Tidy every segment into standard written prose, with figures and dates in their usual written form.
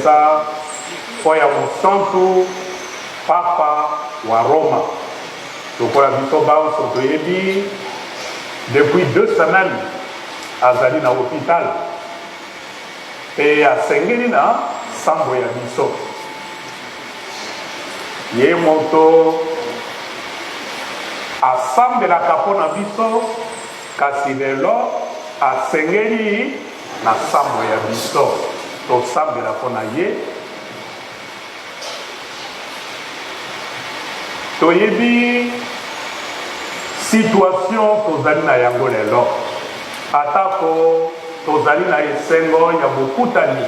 Pensa, Foya Santo, Papa, wa Roma. Donc, pour la Bisoba, depuis 2 semaines, Azali na hôpital. Et à Sengelina, Sambo ya Biso. Ye moto, à Sam de la Capona Biso, Kassilelo, à Sengeli, na Sambo ya Biso. Donc, Sam de la Capona Ye. Toyebi situation tozali na yango lelo atako tozali na esengo ya bokutani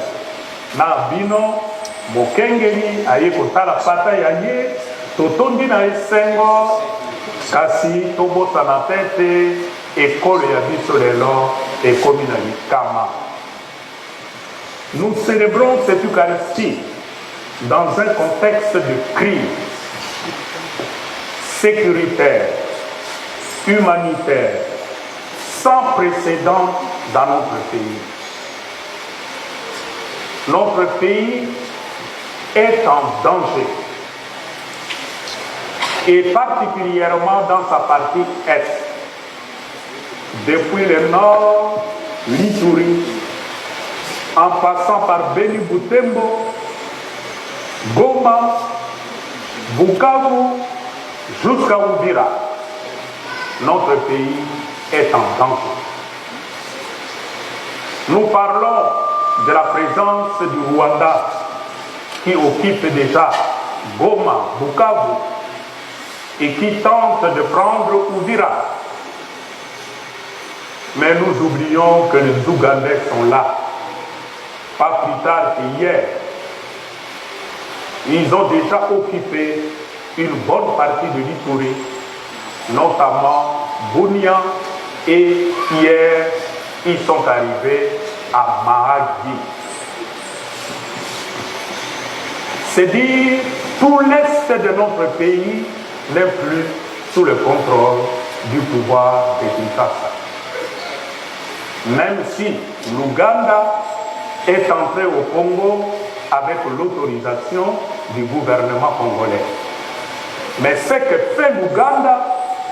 na bino mokengeli aye kotala pata ya ye totondi na esengo kasi tobosana tete ekolo ya biso lelo ekomi na likama. Nous célébrons cette Eucharistie dans un contexte de crise sécuritaire, humanitaire, sans précédent dans notre pays. Notre pays est en danger, et particulièrement dans sa partie est. Depuis le nord, l'Ituri, en passant par Beni Butembo, Goma, Bukavu, jusqu'à Uvira, notre pays est en danger. Nous parlons de la présence du Rwanda qui occupe déjà Goma, Bukavu et qui tente de prendre Uvira. Mais nous oublions que les Ougandais sont là. Pas plus tard qu'hier, ils ont déjà occupé une bonne partie de l'Ituri, notamment Bunia, et hier, ils sont arrivés à Mahagi. C'est dire, tout l'est de notre pays n'est plus sous le contrôle du pouvoir de Kinshasa. Même si l'Ouganda est entré au Congo avec l'autorisation du gouvernement congolais. Mais ce que fait l'Ouganda,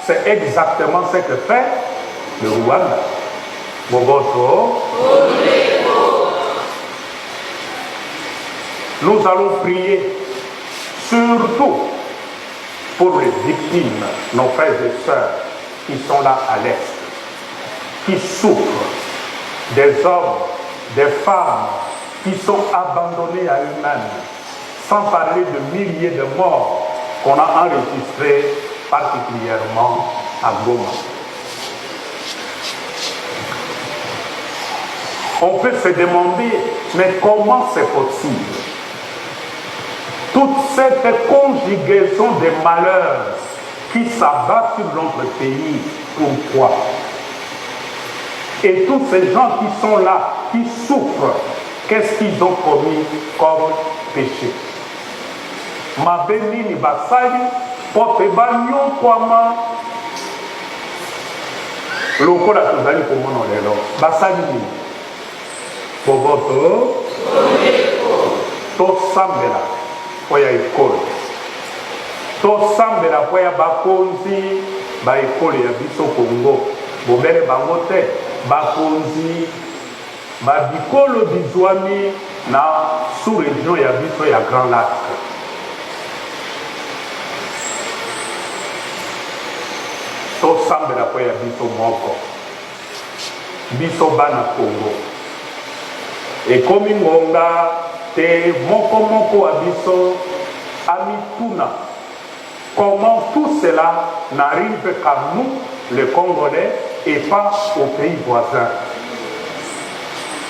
c'est exactement ce que fait le Rwanda. Mogoto. Nous allons prier surtout pour les victimes, nos frères et sœurs qui sont là à l'Est, qui souffrent, des hommes, des femmes qui sont abandonnés à eux-mêmes, sans parler de milliers de morts qu'on a enregistrés particulièrement à Goma. On peut se demander, mais comment c'est possible? Toute cette conjugaison de malheurs qui s'abattent sur notre pays, pourquoi? Et tous ces gens qui sont là, qui souffrent, qu'est-ce qu'ils ont commis comme péché? Ma béni basali, pote banyo kwama, lokola tozali komona lelo, basali ni, boboto, to sambela, poya ekolo, to sambela poya bakonzi, ba ekolo ya biso Congo, bobele bango te, bakonzi, ba bikolo bizwami na sous-région ya biso ya Grand Lac. To sambela po ya biso moko, biso bana Congo. Et comme ngonga te moko a biso amituna, comment tout cela n'arrive qu'à nous, les Congolais, et pas aux pays voisins?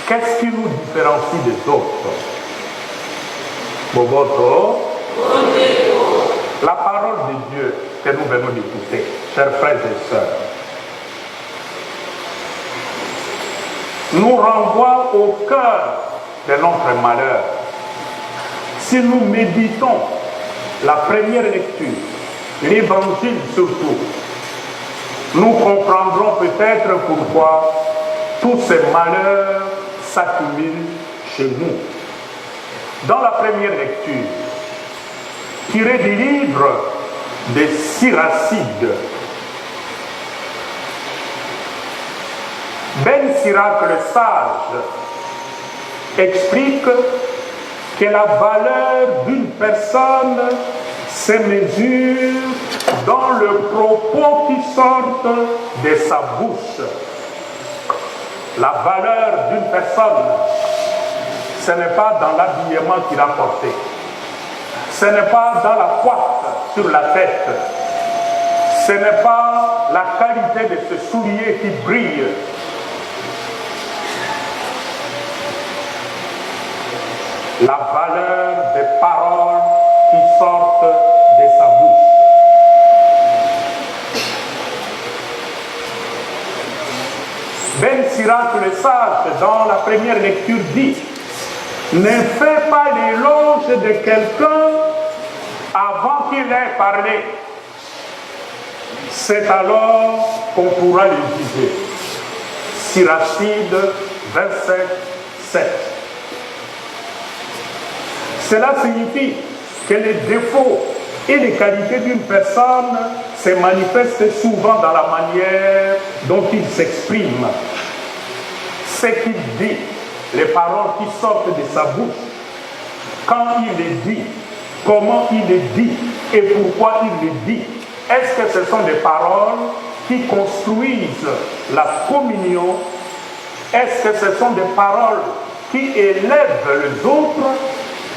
Qu'est-ce qui nous différencie des autres? Boboto, la parole de Dieu que nous venons d'écouter, chers frères et sœurs, nous renvoie au cœur de notre malheur. Si nous méditons la première lecture, l'évangile surtout, nous comprendrons peut-être pourquoi tous ces malheurs s'accumulent chez nous. dans la première lecture, tirée du livre des Syracides, Ben Sirac le sage explique que la valeur d'une personne se mesure dans le propos qui sort de sa bouche. La valeur d'une personne, ce n'est pas dans l'habillement qu'il a porté, ce n'est pas dans la coiffe sur la tête, ce n'est pas la qualité de ce soulier qui brille. La valeur des paroles qui sortent de sa bouche. Ben Sirac le sage, dans la première lecture, dit « Ne fais pas l'éloge de quelqu'un avant qu'il ait parlé. C'est alors qu'on pourra le juger. » Syracides 27, 7. Cela signifie que les défauts et les qualités d'une personne se manifestent souvent dans la manière dont il s'exprime. Ce qu'il dit, les paroles qui sortent de sa bouche, quand il les dit, comment il les dit et pourquoi il les dit. Est-ce que ce sont des paroles qui construisent la communion? Est-ce que ce sont des paroles qui élèvent les autres?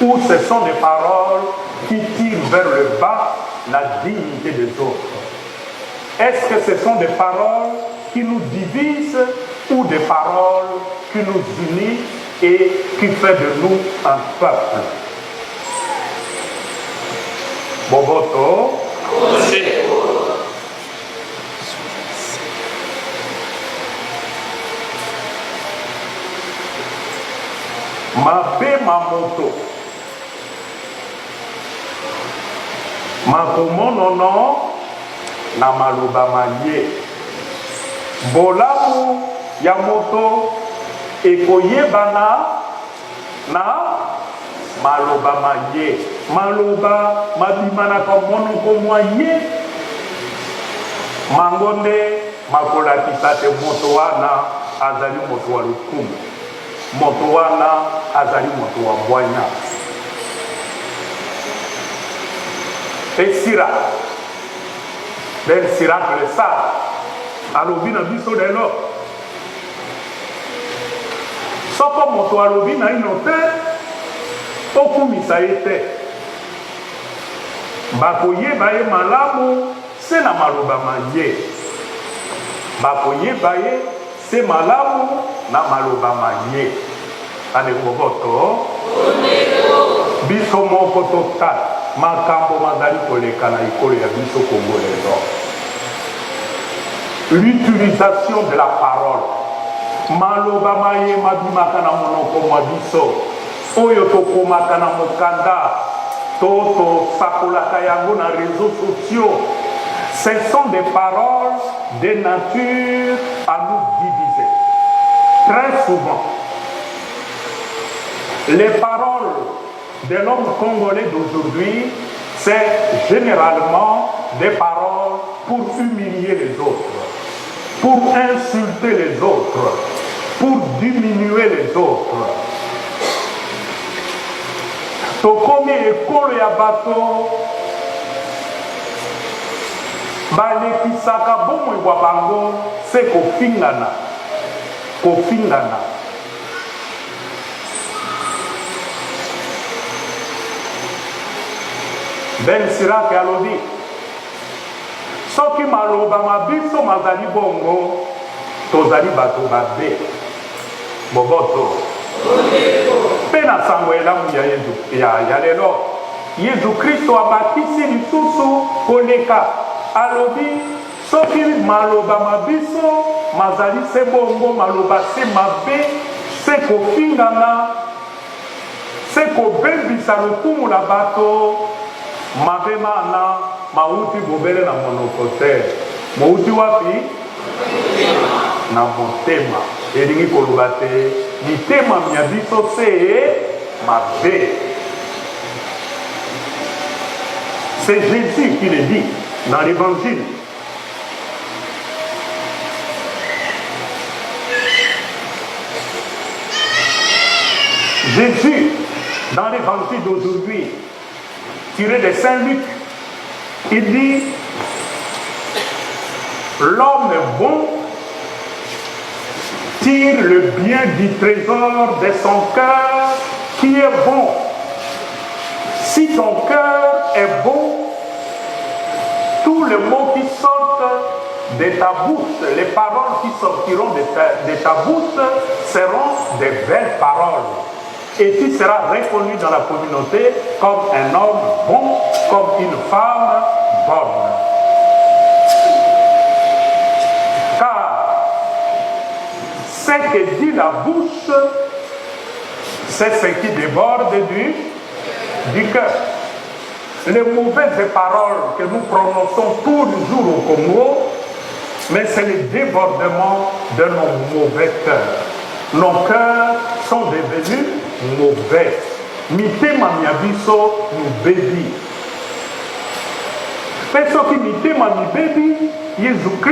Ou ce sont des paroles qui tirent vers le bas la dignité des autres? Est-ce que ce sont des paroles qui nous divisent ou des paroles qui nous unissent et qui font de nous un peuple? Boboto. Mabe mamoto. Makomonono na maloba maye. Bolamu ya moto ekoyebana na maloba maye. Maloba mabimana kwa monoko moye. Mangonde makolakisa te moto wana azali moto wa lukumu. Moto wana azali moto wa bwanya. Et Sirac, Ben Sirac le sage, alobi na biso lelo. Soko moto alobi na ino te, okumisa ye te. Bakoyeba ye malamu, se na maloba maye. Bakoyeba ye, se malamu, na maloba maye. Ane koboto, biso moko total. Makambo mazali koleka na ikolo ya biso congolais. L'utilisation de la parole. Maloba maye mabimaka na monoko mwa biso. Oyo tokomaka na mokanda. Toto sakolaka yango na réseaux sociaux. Ce sont des paroles de nature à nous diviser. Très souvent, les paroles de l'homme congolais d'aujourd'hui, c'est généralement des paroles pour humilier les autres, pour insulter les autres, pour diminuer les autres. Tokomi ekolo ya bato balekisaka bomoi bwa bango se kofingana. Ben Sirac alobi soki maloba mabiso mazali bongo tozali bato babe. Boboto mpe na sango elamu ya lelo Yesu Kristo abakisi lisusu koleka. Alobi soki maloba mabiso mazali se bongo maloba se mabe se kofingana se kobebisa lokumu na bato. Mabe mana mauti bobele na monoko te. Mauti wapi? Na motema. Elingi koluba te mitema mya biso se mabe. C'est Jésus qui le dit dans l'évangile. Jésus, dans l'évangile d'aujourd'hui, tiré de Saint Luc, il dit, l'homme bon tire le bien du trésor de son cœur qui est bon. Si ton cœur est bon, tous les mots qui sortent de ta bouche, les paroles qui sortiront de ta bouche seront des belles paroles. Et tu seras reconnu dans la communauté comme un homme bon, comme une femme bonne. Car ce que dit la bouche, c'est ce qui déborde du cœur. Les mauvaises paroles que nous prononçons tous les jours au Congo, mais c'est le débordement de nos mauvais cœurs. Nos cœurs sont devenus mauvais. Mitema miabiso nous bébi. Mais ce qui mitema mi bébi, Jésus-Christ